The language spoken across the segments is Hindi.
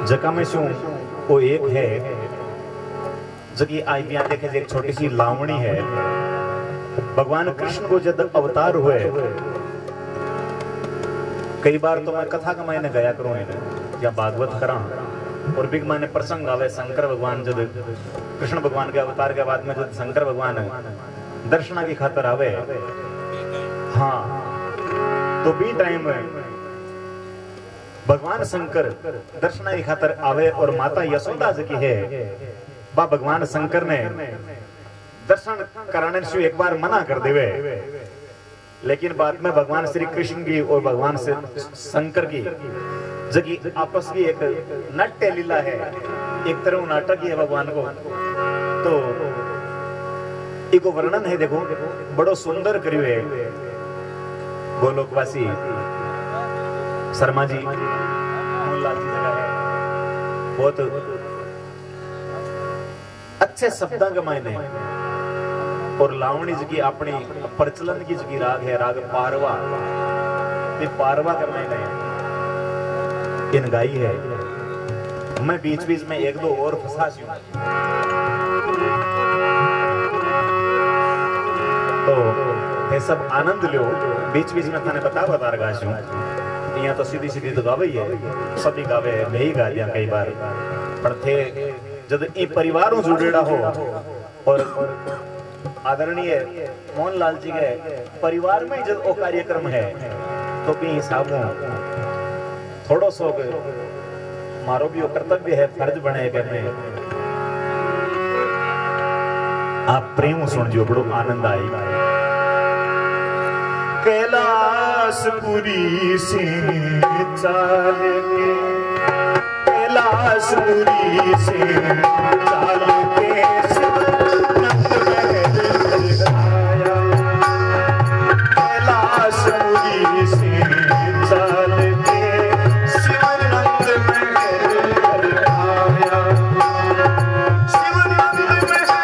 जका में शू वो एक है जकी आई बिया देखे एक छोटी सी लावणी है। भगवान कृष्ण को जब अवतार हुए, कई बार तो मैं कथा का मैंने गया करूं या भागवत करा और बिग मैंने प्रसंग आवे शंकर भगवान जब कृष्ण भगवान के अवतार के बाद में जब शंकर भगवान दर्शना की खातर आवे, हाँ तो भी टाइम भगवान शंकर दर्शना की खातर आवे और माता यशोदा जी की है बा भगवान शंकर ने दर्शन कराने से एक बार मना कर देवे, लेकिन बाद में भगवान श्री कृष्ण की और भगवान से शंकर की जगी आपस की एक नाट्य लीला है, एक तरह नाटक ही है भगवान को। तो एक वर्णन है, देखो बड़ो सुंदर करियो है गोलोकवासी शर्मा जी मोहनलाल जी जगह है, बहुत अच्छे शब्दों के मायने। और लावणी जी की अपनी प्रचलन की जी राग है, राग पारवा, ये पारवा के मायने इन गाई है। मैं बीच बीच में एक दो और फंसा तो ये सब आनंद लो, बीच बीच में थाने बता रहा हूं। यहाँ तो सीधी सीधी तो गावे ही है, सभी गावे है, मैं ही गा दिया कई बार। पर थे जब ये परिवारों जुड़ेड़ा हो और आदरणीय मोहनलाल जी के परिवार में जब वो कार्यक्रम है तो भी हिसाबों थोड़ो सो मारो भी वो कर्तव्य है, फर्ज बने कि मैं आप प्रेम सुन जो बड़ो आनंद आई। कैलाशपुरी से चाल के, कैलाशपुरी से चाल के शिवनंद महल आया। कैलाशपुरी से चाल के शिवनंद महल आया। शिवनंद महल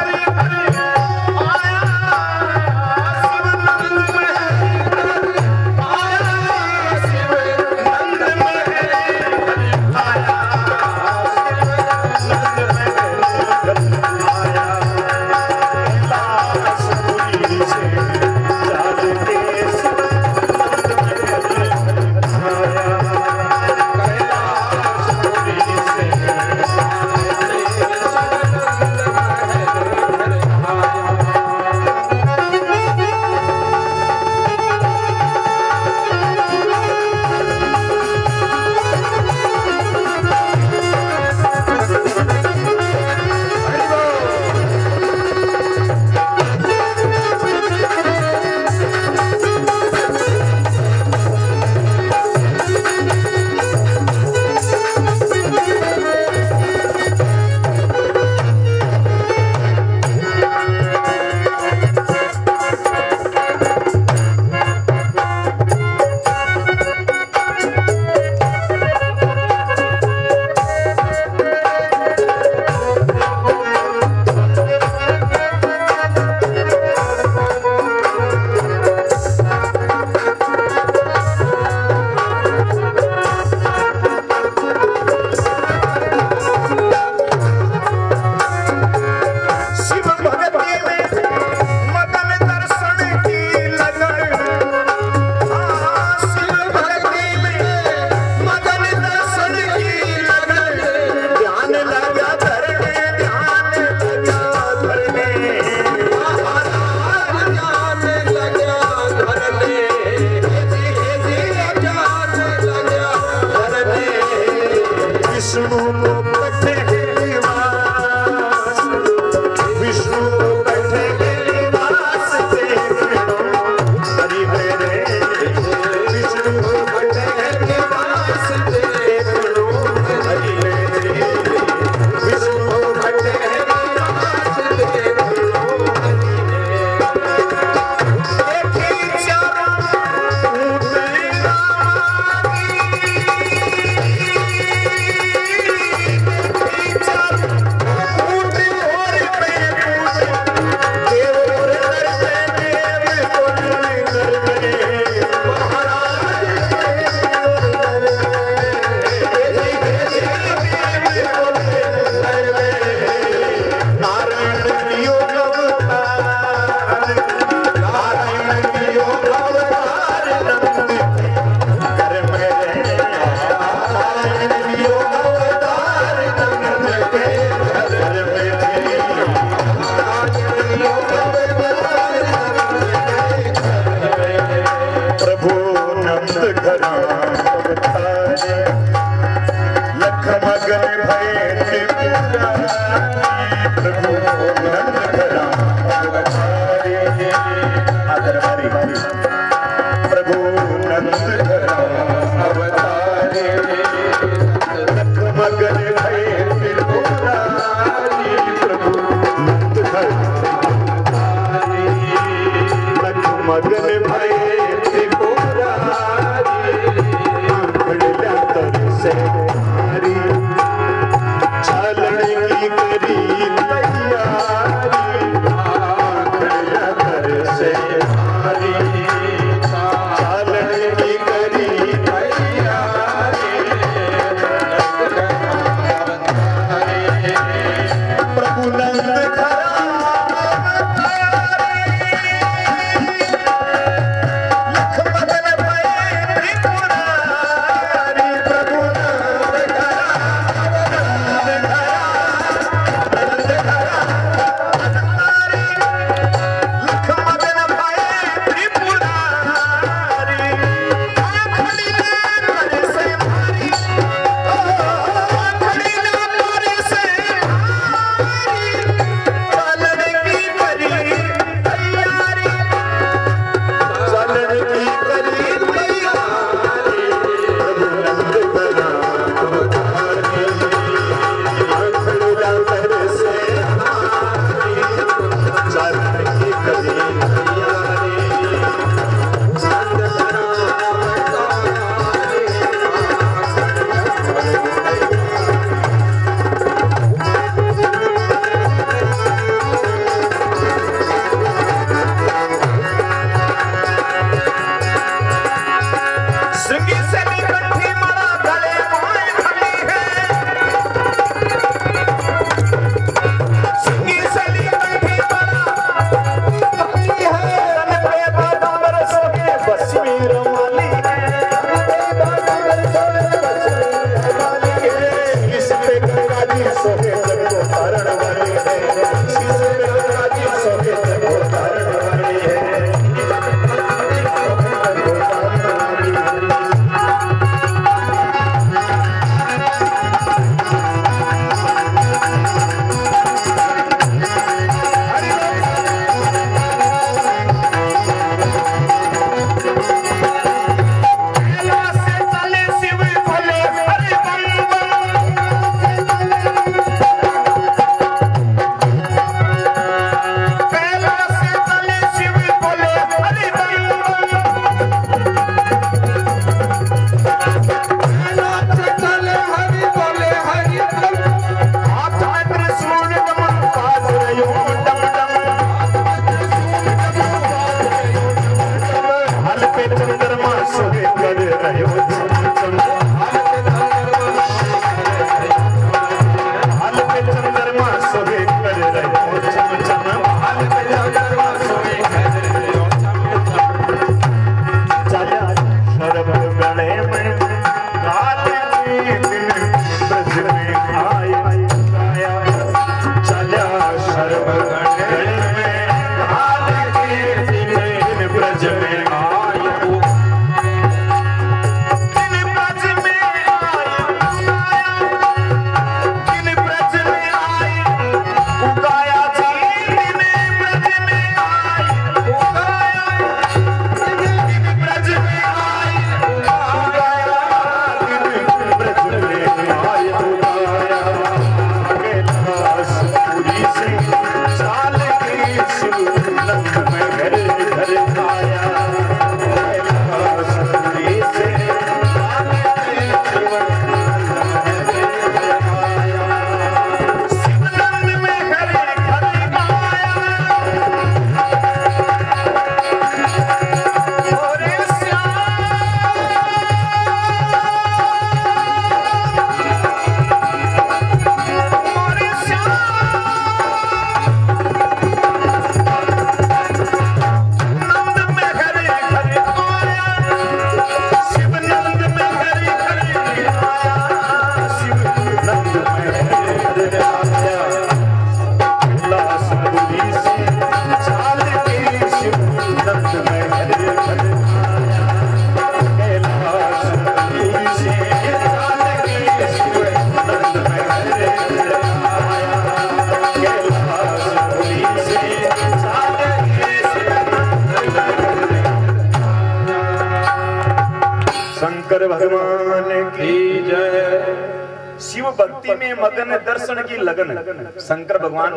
शिव भक्ति में मगन दर्शन की लगन। शंकर भगवान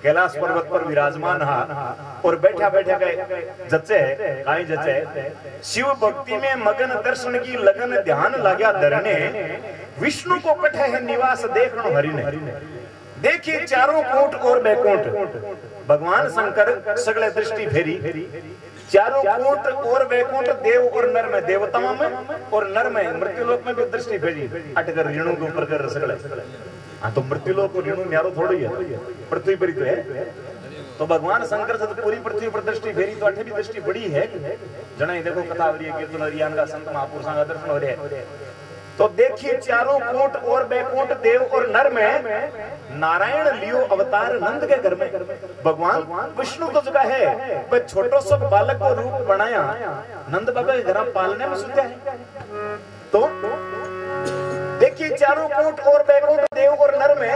कैलाश पर्वत पर विराजमान हा और बैठा बैठा गए जचे काई जचे शिव भक्ति में मगन दर्शन की लगन ध्यान लाग्या धरने। विष्णु को कठे है निवास देखनो हरि ने। देखिए चारों कोट और बैकुंठ भगवान शंकर सगले दृष्टि फेरी। चारों कोट और बैकुंठ देव और नर में देवताओं में और नर में मृत्युलोक में भी दृष्टि फेरी। अटकर ऋणों के ऊपर कर सगले। हाँ तो मृत्युलोक और ऋणु न्यारो थोड़ी है, पृथ्वी पर ही तो है। तो भगवान शंकर से तो पूरी पृथ्वी पर दृष्टि फेरी तो अठे भी दृष्टि बड़ी है। जना ही देखो कथा हो रही है, कीर्तन हो रही है, संत महापुरुषों का दर्शन हो रहा है। तो देखिए चारों कोट और बैकुंठ देव और नर में नारायण लियो अवतार नंद के घर में। भगवान विष्णु तो जगह है वह छोटो सा बालक को रूप बनाया नंद बाबा के घर पालने में सोचा है। तो देखिए चारों कोट और बैकुंठ देव और नर में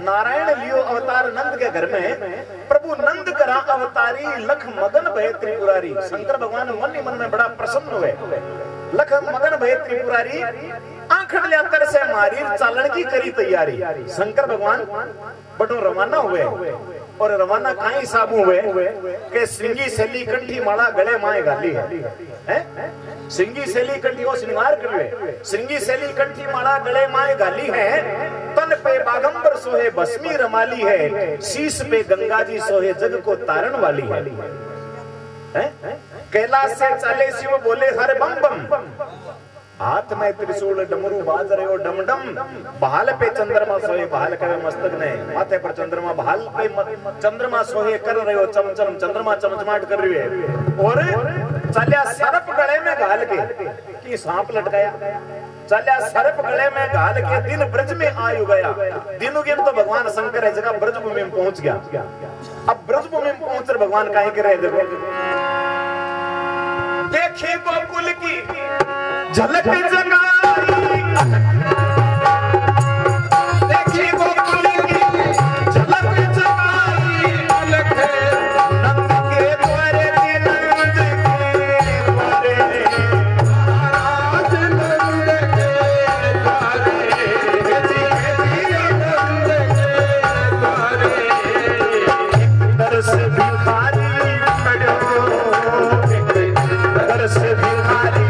नारायण लियो अवतार नंद के घर में। प्रभु नंद करा अवतारी लख मगन भय त्रिपुरारी। शंकर भगवान मन ही मन में बड़ा प्रसन्न हुए। लख मगन भय त्रिपुरारी आंखड़ लिया से मारी चालन की करी तैयारी। शंकर भगवान बटो रवाना हुए और रवाना कहीं हिसाब हुए के श्रृंगी शैली कंठी माला गले माए गाली है। श्रृंगी शैली कंठी वो श्रृंगार कर रहे। श्रृंगी शैली कंठी माला गले माए गाली है। तन पे बागंबर सोहे भस्मी रमाली है। शीश पे गंगा जी सोहे जग को तारण वाली है। कैलाश से चले शिव बोले हर बम बम। हाथ में त्रिशूल डमरू बाज रहे हो डम डम। बहाल पे चंद्रमा सोहे बहाल करे मस्तक ने। माथे पर चंद्रमा बहाल पे चंद्रमा सोहे कर रहे हो चम चम। चंद्रमा चमचमाट कर रही है और चलिया सर्प गले में घाल के कि सांप लटकाया। चलिया सर्प गले में घाल के दिन ब्रज में आयु गया। दिन उगेम तो भगवान शंकर है जगह ब्रज भूमि में पहुंच गया। अब ब्रज भूमि में पहुंच कर भगवान काहे कर रहे देखो। देखे गोकुल की झलक जगाई। देखी गोकुल की झलक जगाई। नंद के द्वारे नंद के द्वारे महाराज नंद के द्वारे नंद के द्वारे दर्श भिखारी बड़ो दर्श भिखारी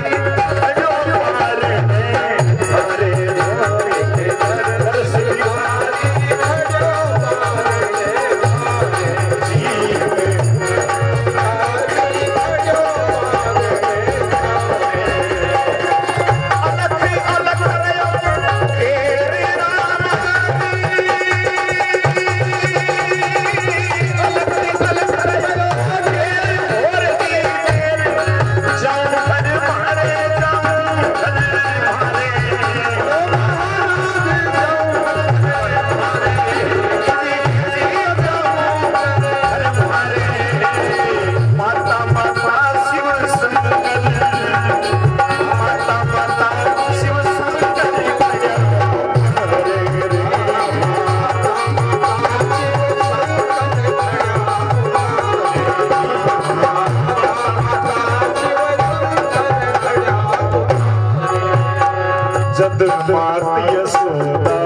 जद मात यशोदा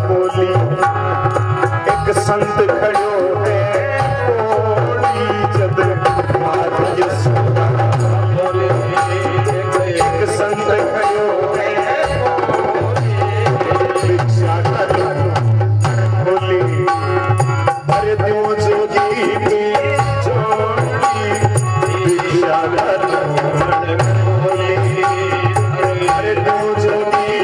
बोली एक संत खड़ो है बोली। जद मात यशोदा बोली एक संत खड़ो है बोली। भिक्षा करो बोली भर दो जोगी की जोड़ी। भिक्षा करो बोली भर दो जोगी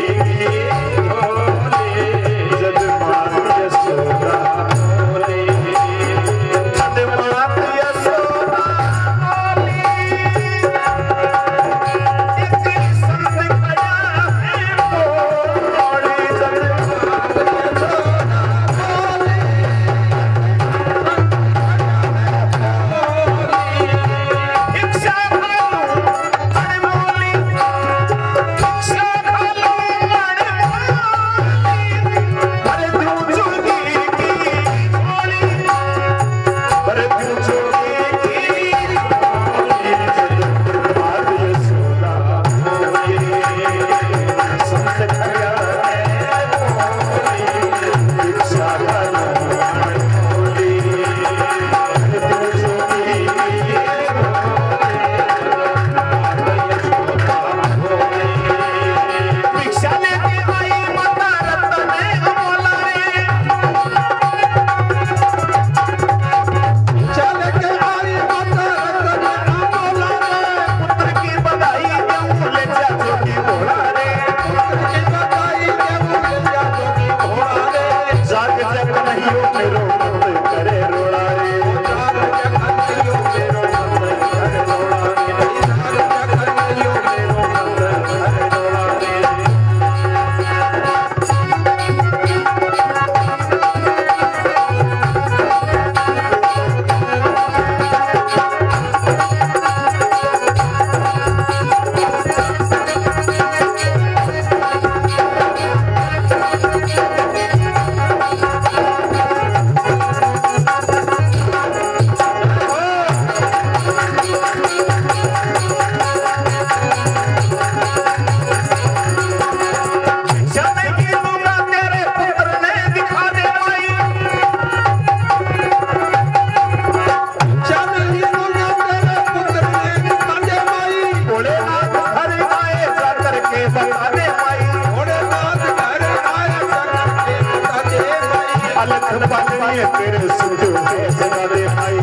तेरे सुतो है जगा दे भाई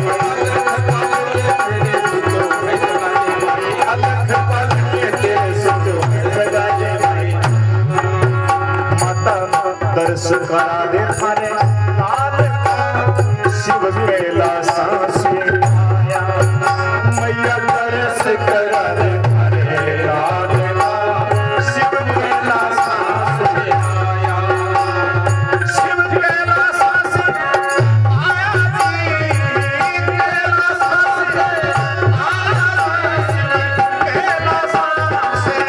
अलख पल में तेरे सुतो है जगा दे भाई माता दर्श करा दे थारे लाल का शिव कैलासा से आया मैया दर्श करा दे थारे लाल का शिव कैलासा से आया शिव कैलासा से आया कैलासा से आया कैलासा से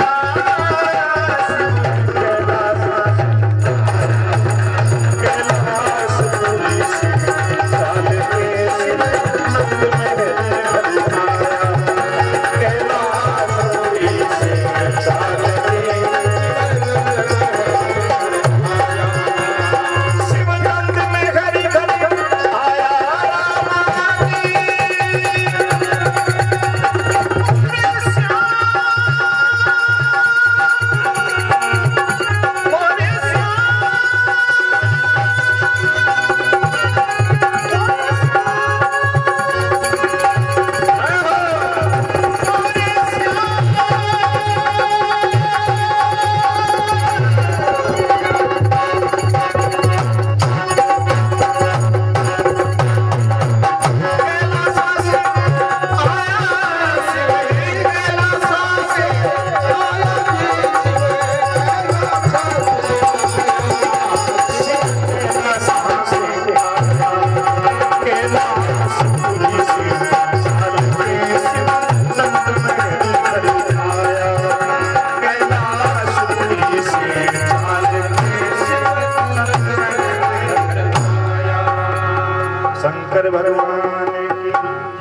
शंकर भगवान की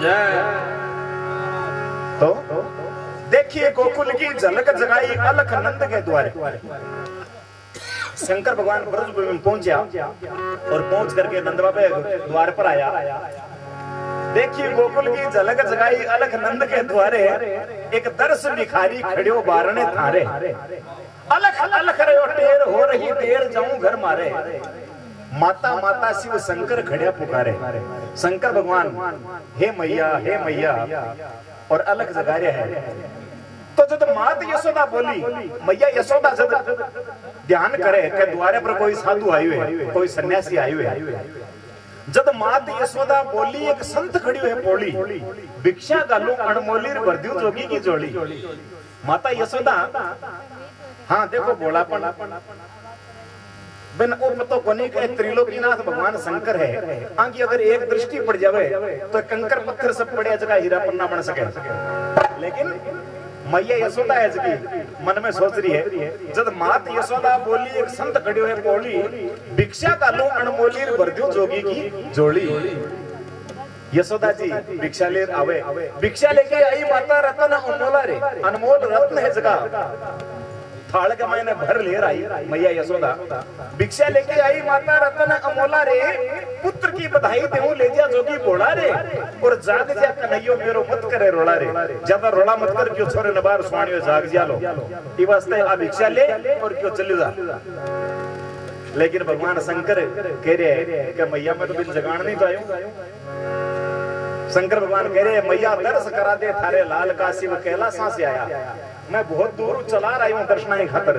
जय। तो देखिए गोकुल की झलक जगाई अलख नंद के द्वारे। शंकर भगवान ब्रजभूमि में पहुंचा और पहुंच करके नंद बाबे द्वार पर आया। देखिए गोकुल की झलक जगाई अलख नंद के द्वारे एक दर्श भिखारी खड़ियो बारने थारे अलख अलख रहो टेर हो रही टेर जाऊं घर मारे माता माता शिव शंकर खड़िया पुकारे। शंकर भगवान हे मैया और अलग जगा रहे हैं। तो जब मात यशोदा बोली मैया यशोदा जब ध्यान करे कि द्वारे पर कोई साधु आए हुए कोई सन्यासी आए हुए जब मात यशोदा बोली एक संत खड़ी है पोली भिक्षा गालू अनमोली भरदू जोगी की जोड़ी। माता यशोदा हाँ देखो बोलापन बिन तो कोनी के त्रिलोकीनाथ भगवान शंकर है आंकी अगर एक दृष्टि पड़ जावे तो कंकर पत्थर सब पड़े जगह हीरा पन्ना बन सके। लेकिन मैया यशोदा है जी मन में सोच रही है जब मात यशोदा बोली एक संत खड़ियो है बोली भिक्षा का लो अनमोली भरदू जोगी की जोड़ी। यशोदा जी भिक्षा ले आवे भिक्षा लेके आई माता रतन अनमोला रे अनमोल रत्न है जगह थाल के मैंने भर ले आई मैया यशोदा भिक्षा लेके आई माता रतन अमोला रे पुत्र की बधाई देऊं ले जा जोगी बोला रे और जाग जा कन्हैयो मेरो मत करे रोला रे ज्यादा रोला मत कर क्यों छोरे नबार सुवाणियो जाग जा लो ई वास्ते आ भिक्षा ले और क्यों चले जा। लेकिन भगवान शंकर कह रहे कि मैया मैं तो बिन जगान नहीं तो आयो। शंकर भगवान कह रहे मैया दर्श करा दे थारे लाल का शिव कैलासा से आया मैं बहुत दूर चला रही हूँ दर्शना खातर।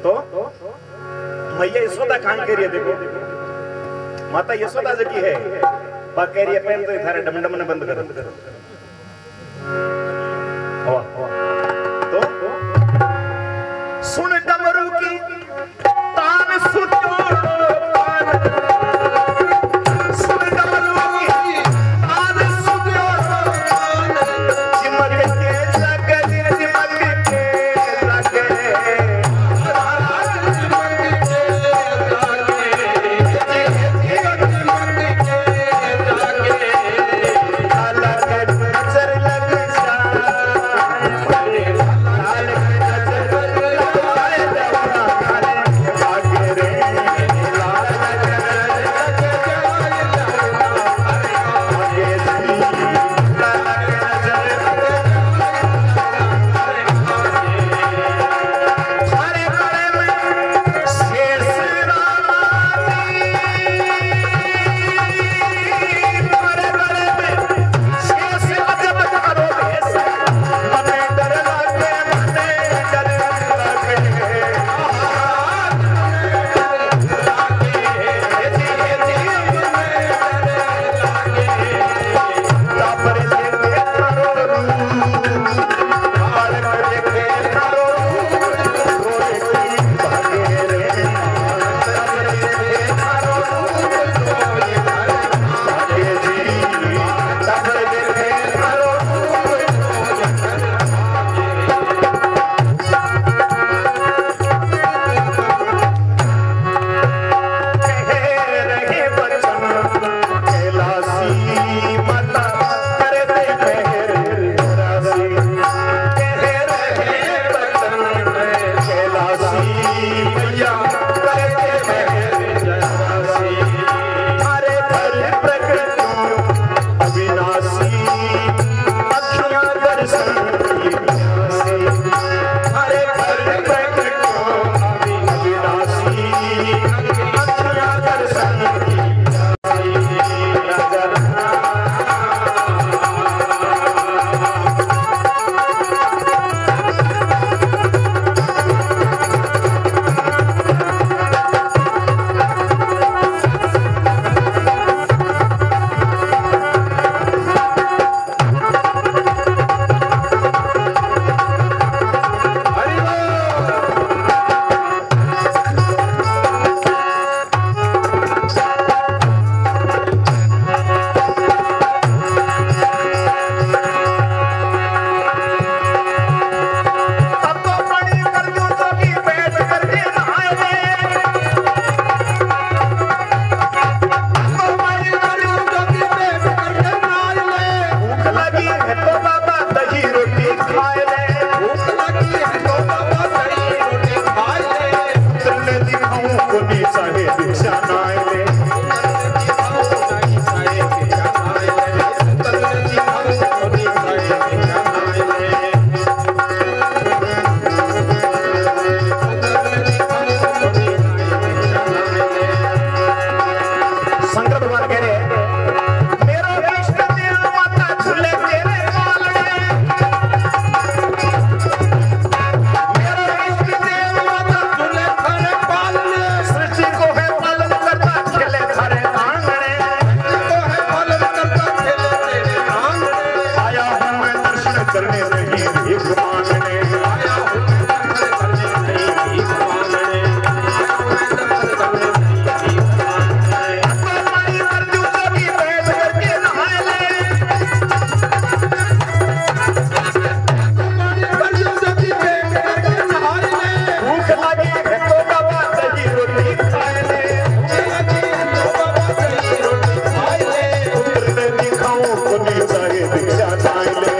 तो मैया यशोदा कहां कह रही है देखो माता यशोदा जी है बा कह रही है पहले तो थारे डमडम ने बंद कर तो सुन डमरू की तान सुतो नहीं भीख मांगने आया हूँ मैं दर्शन करने नहीं भीख मांगने आया हूँ मैं दर्शन करने नहीं भीख मांगने पानी कर दूं कभी बैठ करके नहा ले पानी कर दूं कभी बैठ करके नहा ले भूख लगी है तो बाबा दही रोटी खाए ले भूख लगी है तो बाबा दही रोटी खाए ले पुत्र ने दिखाऊं कोनी चाहे भिक्षा चाहे ले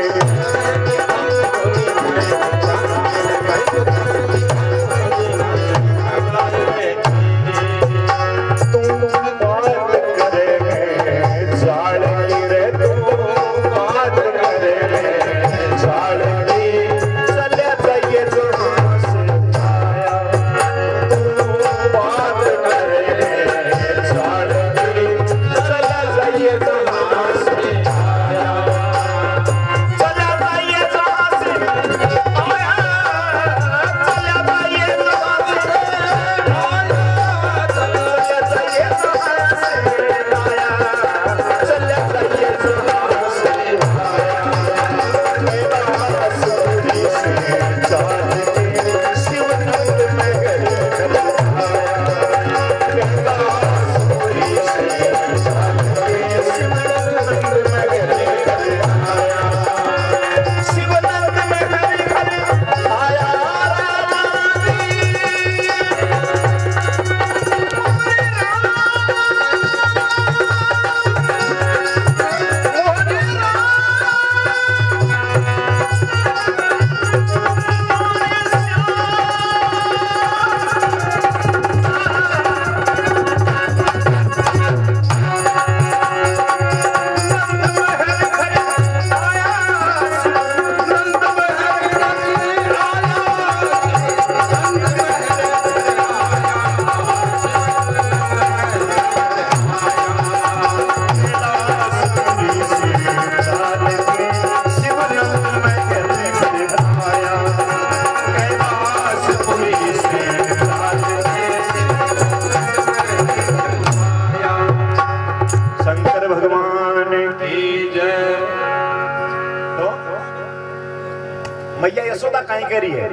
मैया यशोदा काई करी है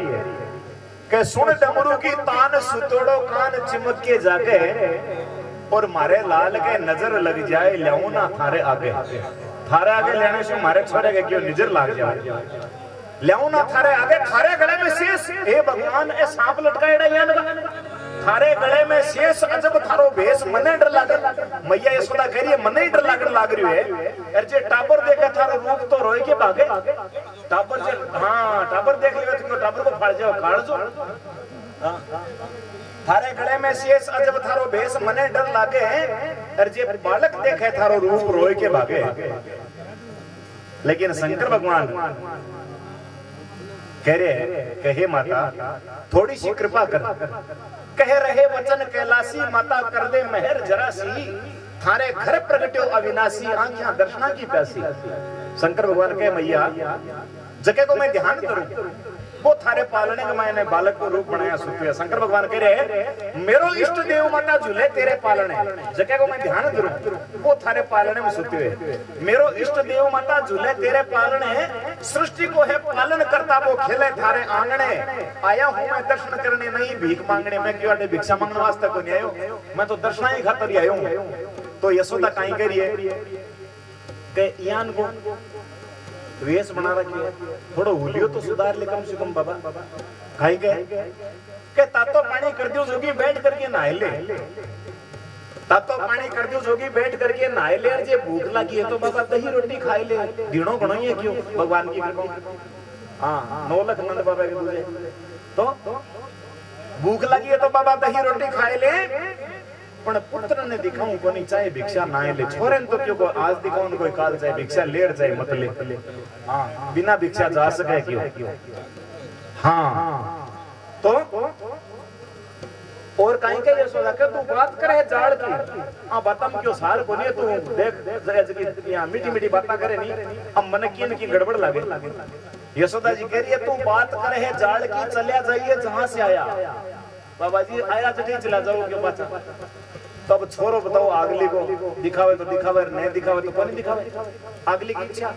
के सुन डमरू की तान सुतोड़ो कान चिमक के जाके और मारे लाल के नजर लग जाए ल्याऊ ना थारे आगे लेने से मारे छोरे के क्यों नजर लग जाए ल्याऊ ना थारे आगे थारे गले में शेष हे भगवान ए सांप लटकाएड़ा यान थारे गले में शेष अजब थारो भेष मने डर लागे मैया यशोदा कह रही है मने डर लाग रही है अरे जे टाबर देखे थारो रूप तो रोए के भागे टाबर जे हां टाबर देख लेगा तो टाबर को फाड़ जाओ काट जो हां थारे गले में शेष अजब थारो भेष मने डर लागे अरे जे बालक देखे थारो रूप रोए के भागे लेकिन शंकर भगवान कह रहे कहे माता थोड़ी सी कृपा कर कह रहे वचन कैलासी माता कर दे मेहर जरा सी थारे घर प्रगट्यो अविनाशी आंखियां दर्शना की प्यासी शंकर भगवान कहे मैया जगह को मैं ध्यान करूं वो थारे पालने के मैंने बालक को रूप बनाया सुखिया शंकर भगवान कह रहे मेरो इष्ट देव माता झूले तेरे पालने जगह को मैं ध्यान करूं वो थारे पालने में सुते हुए मेरो इष्ट देव माता झूले तेरे पालने सृष्टि को है पालन करता वो खेले थारे आंगने आया हूं मैं दर्शन करने नहीं भीख मांगने में क्यों अटे भिक्षा मांगने वास्ते को नहीं आयो मैं तो दर्शन ही खातर आयो हूं तो यशोदा काई कह रही है के यान को वेश बना रखी है थोड़ा हुलियो तो सुधार ले कम से कम बाबा खाई गए के तातो पानी कर दियो जोगी बैठ करके नहाए ले तातो पानी कर दियो जोगी बैठ करके नहाए ले और जे भूख लगी है तो बाबा दही रोटी खाए ले दिनों गणो ही है क्यों भगवान की कृपा हां 9 लाख नंद बाबा के दूजे तो भूख लगी है तो बाबा दही रोटी खाए ले पण पुत्र ने दिखाऊं कोनी चाहे भिक्षा ना ले छोरे तो क्यों को आज दिखाऊं कोई काल चाहे भिक्षा लेर चाहे मत ले हां बिना भिक्षा जा सके क्यों हां तो और काई के यशोदा के तू बात करे जाड़ की हां बताम क्यों सार कोनी तू देख जगी यहां मीठी मीठी बातें करे नहीं अब मन की गड़बड़ लागे यशोदा जी कह रही है तू बात करे है जाड़ की चलिया जाइए जहां से आया बाबा जी आया तो चला जाओ क्यों बच्चा तब छोरो बताओ अगली को दिखावे तो दिखावे नहीं दिखावे तो कौन दिखावे अगली की इच्छा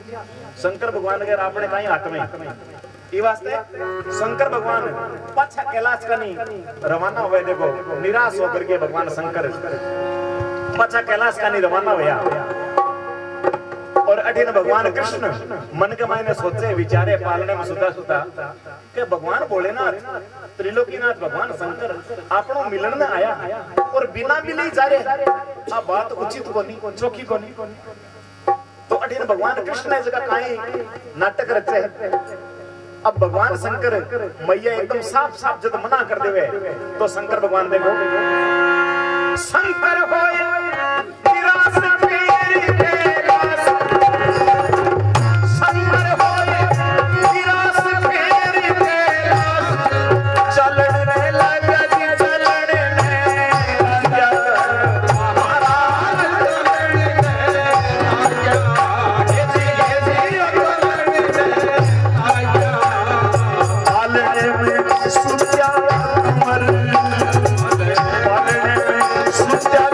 शंकर भगवान के आपने कहीं हाथ में ई वास्ते शंकर भगवान पाछा कैलाश कनी रवाना हुए। देखो निराश होकर के भगवान शंकर पाछा कैलाश कनी रवाना हुआ और अठिन भगवान कृष्ण मन के मायने सोचे विचारे पालने में सुता सुता के भगवान भोलेनाथ त्रिलोकीनाथ भगवान शंकर आपनो मिलन में आया और बिना मिली जा रहे आ बात उचित कोनी चौकी कोनी। तो अठिन भगवान कृष्ण ने जगह काई नाटक रचे। अब भगवान शंकर मैया एकदम साफ साफ जब मना कर देवे तो शंकर भगवान देखो शंकर होए निराश तेरी कैलाश शंकर होए निराश तेरी कैलाश चलने लगा चलने लगा महाराज पालने में सुत्या मर पालने में सुत्या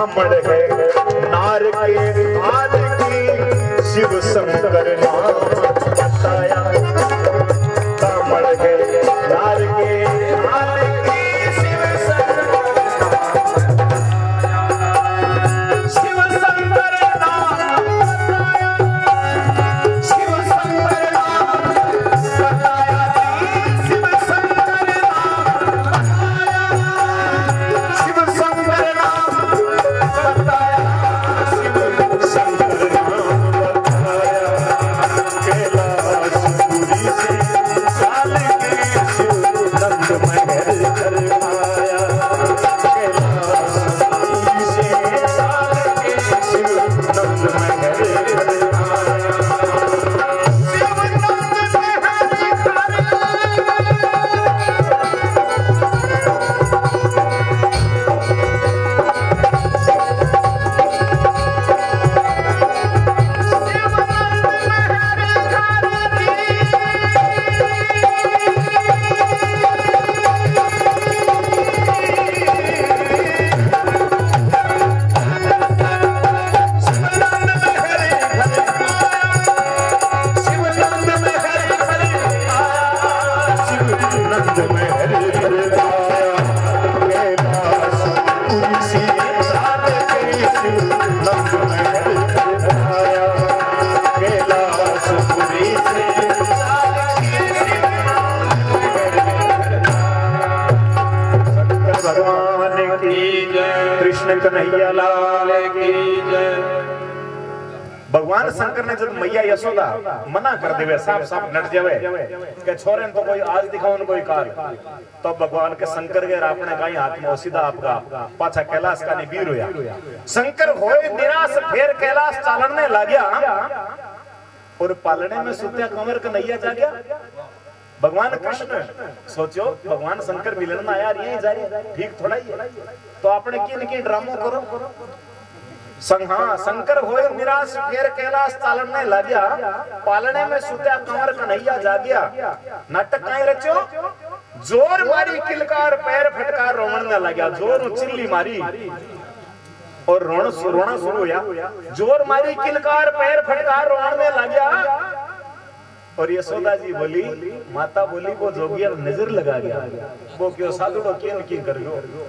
कामड़ है नार के काल की शिव शंकर नाम बताया कामड़ है नार के काल की शिव शंकर नाम बताया शिव शंकर नाम बताया शिव शंकर नाम बताया शिव शंकर नाम बताया शिव शंकर नाम बताया कैलाशपुरी से साल के शिव नंद महल करवाया कैलाशपुरी से साल के शिव नंद महल करवाया शिव नंद कन्हैया लाल की जय। भगवान शंकर ने जब मैया यशोदा मना कर देवे साफ साफ नट जावे के छोरे तो कोई आज दिखाओ न कोई काल तो भगवान के शंकर के अपने काई हाथ में सीधा आपका पाछा कैलाश का वीर होया शंकर होए निराश फेर कैलाश चालने लाग्या और पालने में सुत्या कंवर कन्हैया जा गया। भगवान कृष्ण सोचो भगवान शंकर मिलन में आया यही जा रही ठीक थोड़ा ही है तो आपने किन की ड्रामो करो हाँ शंकर होए निराश फेर कैलाश चालने लाग्या पालने में सुत्या कंवर कन्हैया जा गया। नाटक कहीं रचो जोर मारी किलकार पैर फटकार रोमन लाग्या जोर चिल्ली मारी और रोना शुरू हुआ जोर मारी किलकार पैर फटकार रोने लाग्या और यशोदा जी बोली माता बोली वो जोगिया नजर लगा गया वो क्यों साधुड़ो की कर गयो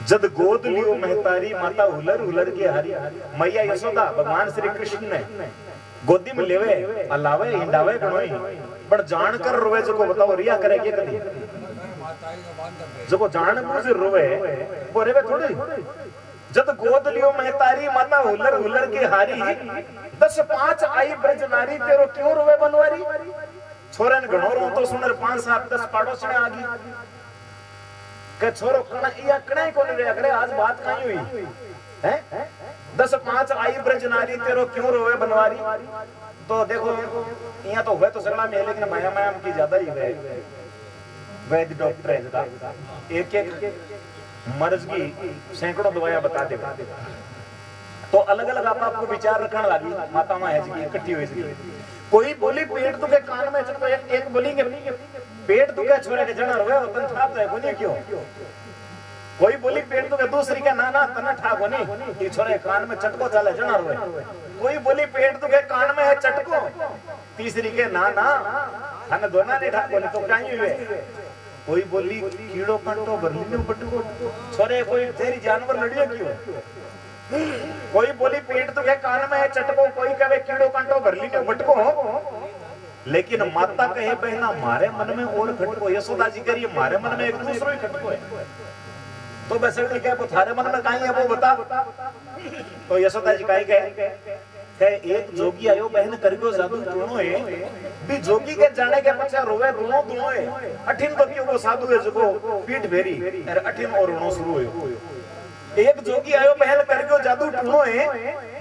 जद गोद लियो महतारी माता हुलर हुलर के हारी मैया यशोदा भगवान श्री कृष्ण ने गोदी में लेवे अलावे हिंडावे कणोई पर जान कर रोवे जो को बताओ रिया करे के कदी जो को जान बुझ रोवे वो रेवे थोड़ी जद गोद लियो महतारी माता हुलर हुलर के हारी 10-5 आई ब्रज नारी तेरो क्यों रोवे बनवारी छोरन घणो रो तो सुनर 5-7-10 पाड़ोसने आगी के छोरो कणा या कणे कोन रे करे आज बात काई हुई हैं 10-5 आई ब्रज नारी तेरो क्यों रोवे बनवारी तो देखो यहां तो हुए तो सगला में लेकिन माया माया की ज्यादा ही है वैद्य डॉक्टर है जदा एक मर्ज की सैकड़ों दवाइयां बता दे तो अलग अलग आपको विचार रखने लगी माता माँ है इकट्ठी हुई थी कोई बोली पेट दुखे कान में तो एक बोलेंगे पेट दुखे छोरे के जना रोवे तन ठाप है कोनी क्यों कोई बोली पेट दुखे दूसरी के ना ना तन ठाप कोनी ई छोरे कान में चटको चले जना रोवे कोई बोली पेट दुखे कान में है चटको तीसरी के ना ना तन दोना ने ठाप कोनी तो काई हुए कोई बोली कीड़ो कंटो बरलीनो बटको छोरे कोई तेरी जानवर लड़ियो क्यों कोई बोली पेट दुखे कान में है चटको कोई कहे कीड़ो कंटो बरलीनो बटको लेकिन माता कहे बहना मारे मन में और खटको यशोदा जी करिए मारे मन में एक दूसरो ही खटको है तो बेसड़ी कहे वो थारे मन में काई है वो बता तो यशोदा जी काई कहे एक जोगी आयो बहन करगो जादू दोनों है भी जोगी के जाने के पछा रोवे दोनों है अठिन तो क्यों वो साधु है जो पीठ भेरी अरे अठिन और रोनो शुरू हो एक जोगी आयो पहल करगो जादू टूनो है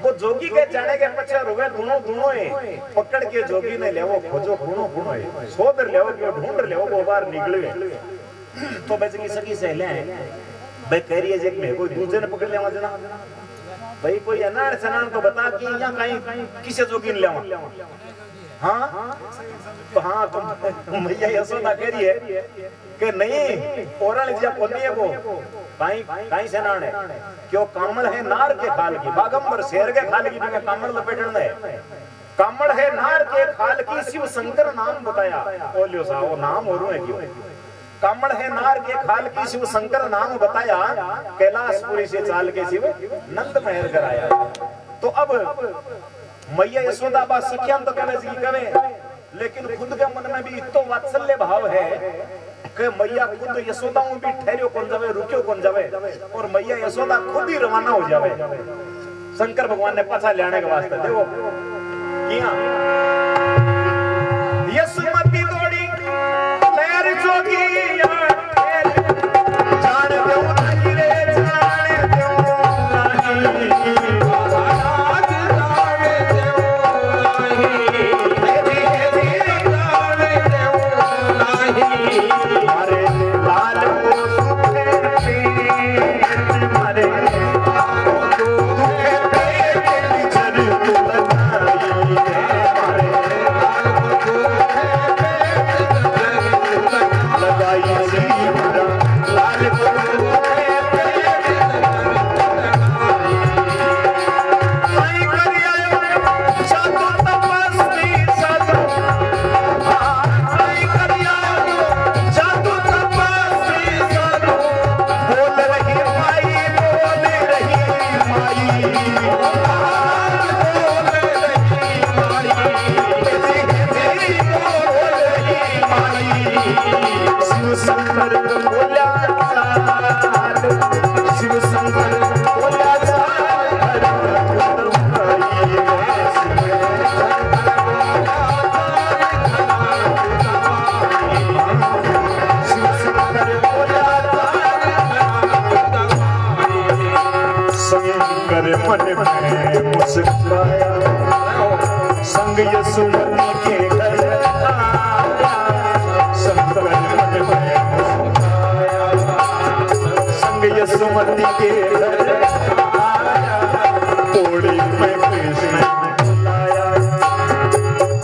वो जोगी के जाने के पछा रोवे दोनों है पकड़ के जोगी ने लेवो खोजो खूनो है सोदर लेवो क्यों ढूंढ लेवो वो बाहर निकले तो बचगी सकी सहेले हैं भाई कह रही है जे मैं कोई दूसरे ने पकड़ लेवा जना भाई कोई अनार सनान तो बता कि यहाँ कहीं किसे जोगी ने लेवा हाँ तो हाँ तो मैया यशोदा कह रही है कि नहीं औरल जिया कोनी है वो काई काई से नाने क्यों कामल है नार के खाल की बागंबर शेर के खाल की में कामल लपेटन दे कामल है नार के खाल की शिव शंकर नाम बताया ओलियो सा वो नाम और है क्यों कामल है नार के खाल की शिव शंकर नाम बताया कैलाशपुरी से चाल के शिव नंद महर कराया। तो अब मैया यशोदा बा सख्याम तो कहे जी कहे लेकिन खुद के मन में भी इतो वात्सल्य भाव है कि मैया खुद यशोदा भी ठहरियो कौन जावे रुकियो कौन जावे और मैया यशोदा खुद ही रवाना हो जावे शंकर भगवान ने पाछा लेने के वास्ते देखो किया यशोमती दौड़ी पैर जोगिया जान दो नहीं रे जान दो नहीं महाराज जावे संग यशोमती के घर संग यशोमती के घर तोड़ी में कृष्ण बुलाया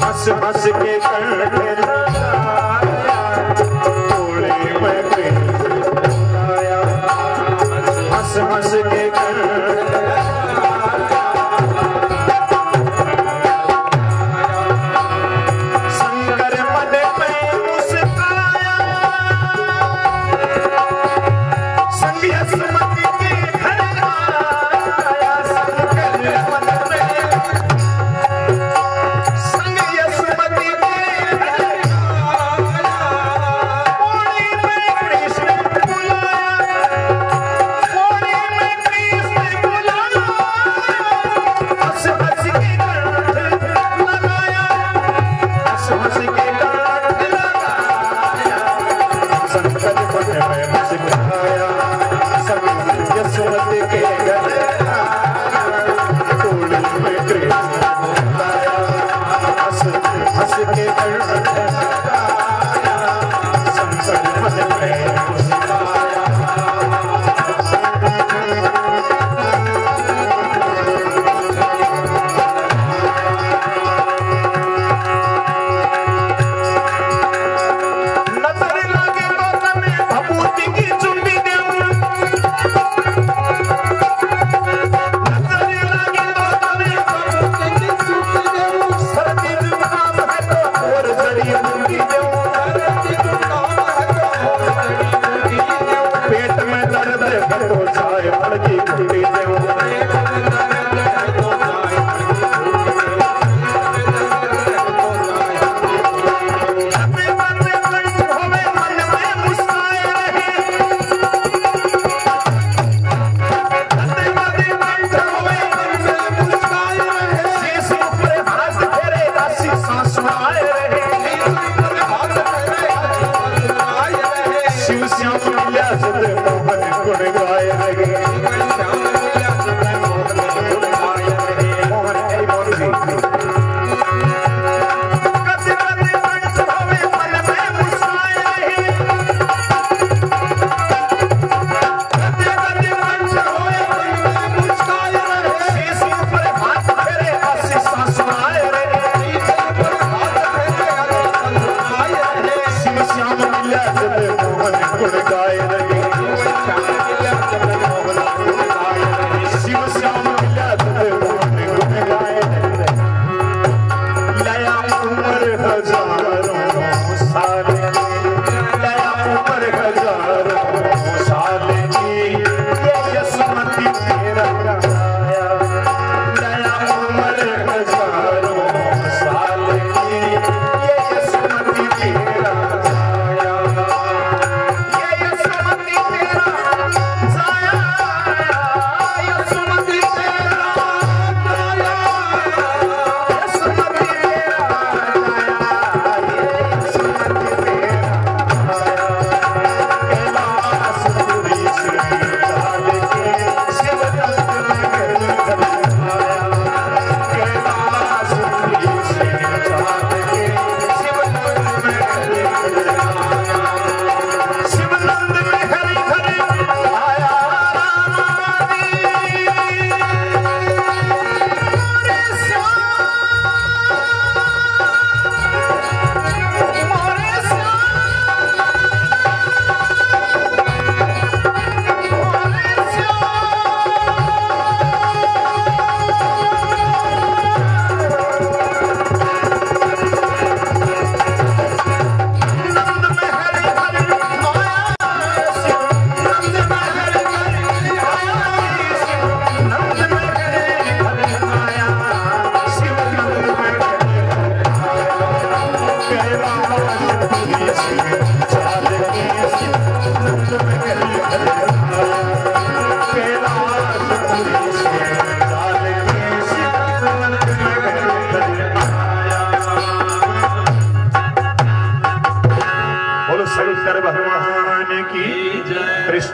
हंस हंस के कंठे लगाया तोड़ी में कृष्ण बुलाया हंस हंस के संग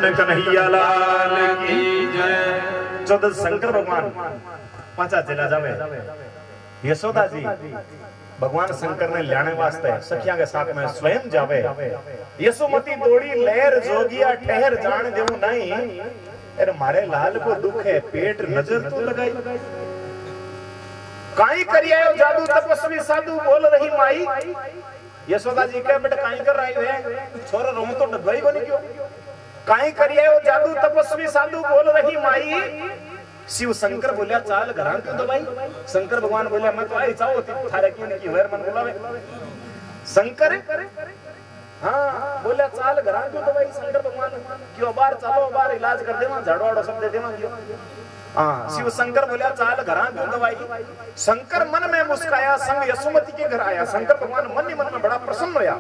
कृष्ण कन्हैया लाल की जय। जब शंकर भगवान पांचा चला जावे, यशोदा जी भगवान शंकर ने लाने वास्ते सखिया के साथ में स्वयं जावे। यशोमती दौड़ी लहर जोगिया ठहर जान देऊ नहीं, अरे मारे लाल को दुख है पेट नजर तो लगाई। काई करिए जादू तपस्वी साधु बोल रही माई। यशोदा जी के बेटा काई कर रही है, छोरा रो तो डबई को नहीं क्यों। काई करिए जादू तपस्वी साधु बोल रही माई। शिव शंकर बोलिया चाल घरां क्यों दबाई। शंकर भगवान बोलिया मैं तो आई चाहो थारे की वेर मन बुलावे। शंकर हाँ बोलिया चाल घरां क्यों दबाई। शंकर भगवान क्यों बार चलो बार इलाज कर देवा झाड़ू वाड़ो सब दे देवा क्यों। हाँ शिव शंकर बोलिया चाल घरां क्यों दबाई। शंकर मन में मुस्काया संग यशोमती के घर आया। शंकर भगवान मन ही मन में बड़ा प्रसन्न होया,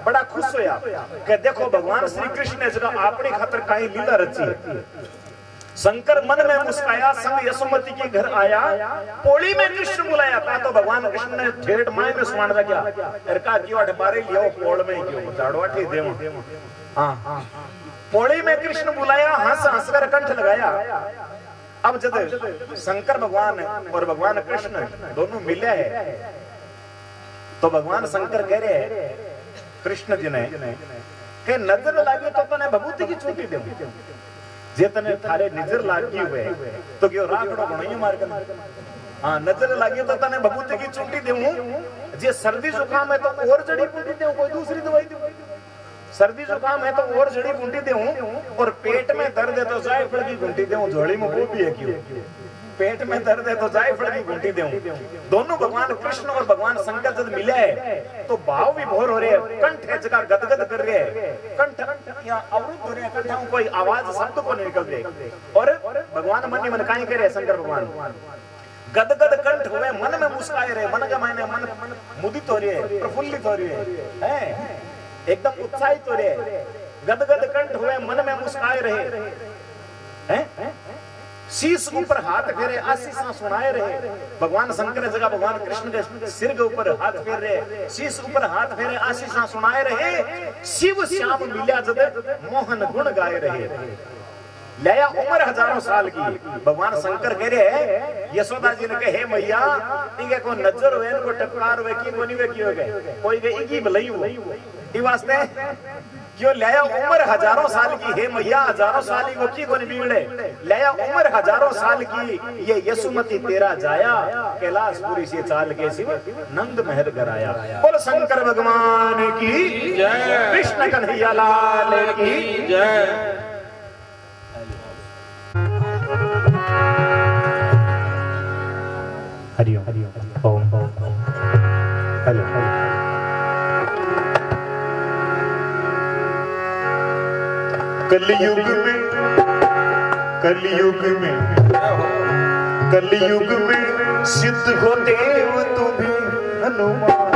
बड़ा खुश होया कि देखो भगवान श्री कृष्ण ने जगह अपनी खातर काई लीला रची। शंकर मन में मुस्काया संग यशोमती के घर आया। पोड़ी में कृष्ण बुलाया था तो भगवान कृष्ण ने ठेठ माय में सुनान लगा। एरका क्यों अठबारे लियो पोड़ में क्यों झाड़वा ठी देव। हां पोड़ी में कृष्ण बुलाया, हंस हंस कर कंठ लगाया। अब जब शंकर भगवान और भगवान कृष्ण दोनों मिले हैं तो भगवान शंकर कह रहे कृष्ण जी ने के नजर लागी तो तने भभूति की चोटी देऊं। जे तने थारे नजर लागी हुए तो क्यों राखड़ो घणो मार कर। हां नजर लागी तो तने भभूति की चोटी देऊं। जे सर्दी जुकाम है तो और जड़ी बूटी देऊं, कोई दूसरी दवाई दूं। सर्दी जुकाम है तो और जड़ी बूटी देऊं, और पेट में दर्द है तो जायफल की घुंटी देऊं। झोली में वो भी है क्यों। पेट में दर्द है तो जायफल की घुंटी देऊं। दोनों भगवान कृष्ण और भगवान शंकर जब मिले तो भाव विभोर हो रहे हैं। कंठ है जगह गदगद कर रहे हैं, कंठ यहाँ अवरुद्ध हो रहे हैं, कंठों कोई आवाज शब्द को नहीं निकल रहे। और भगवान मन ही मन काई करे शंकर भगवान गदगद कंठ हुए, मन में मुस्काए रहे। मन का मायने मन मुदित हो रही है, प्रफुल्लित हो रही है, एकदम उत्साहित हो रहे। गदगद कंठ हुए, मन में मुस्काए रहे हैं। शीश ऊपर हाथ फेरे, आशीषां सुनाए रहे। भगवान शंकर जगह भगवान कृष्ण के सिर के ऊपर हाथ फेर रहे, शीश ऊपर हाथ फेरे, आशीषां सुनाए रहे। शिव श्याम मिल्या जब मोहन गुण गाए रहे। लया उम्र हजारों साल की। भगवान शंकर कह रहे यशोदा जी ने कहे हे मैया इनके को नजर हुए, इनको टपकार हुए की कोनी वे की हो गए, कोई वे इगी भलाई हुई ई वास्ते क्यों लया उम्र हजारों साल की। हे मैया हजारों साल की वो की कोनी बिगड़े। लया उम्र हजारों साल की ये यशोमती तेरा जाया। कैलाशपुरी से चाल के शिव नंद महल कराया। बोल शंकर भगवान की जय, कृष्ण कन्हैया लाल की जय। हरिओम ओम हेलो। कलयुग में कलयुग में सिद्ध हो देव तुम्हें हनुमान।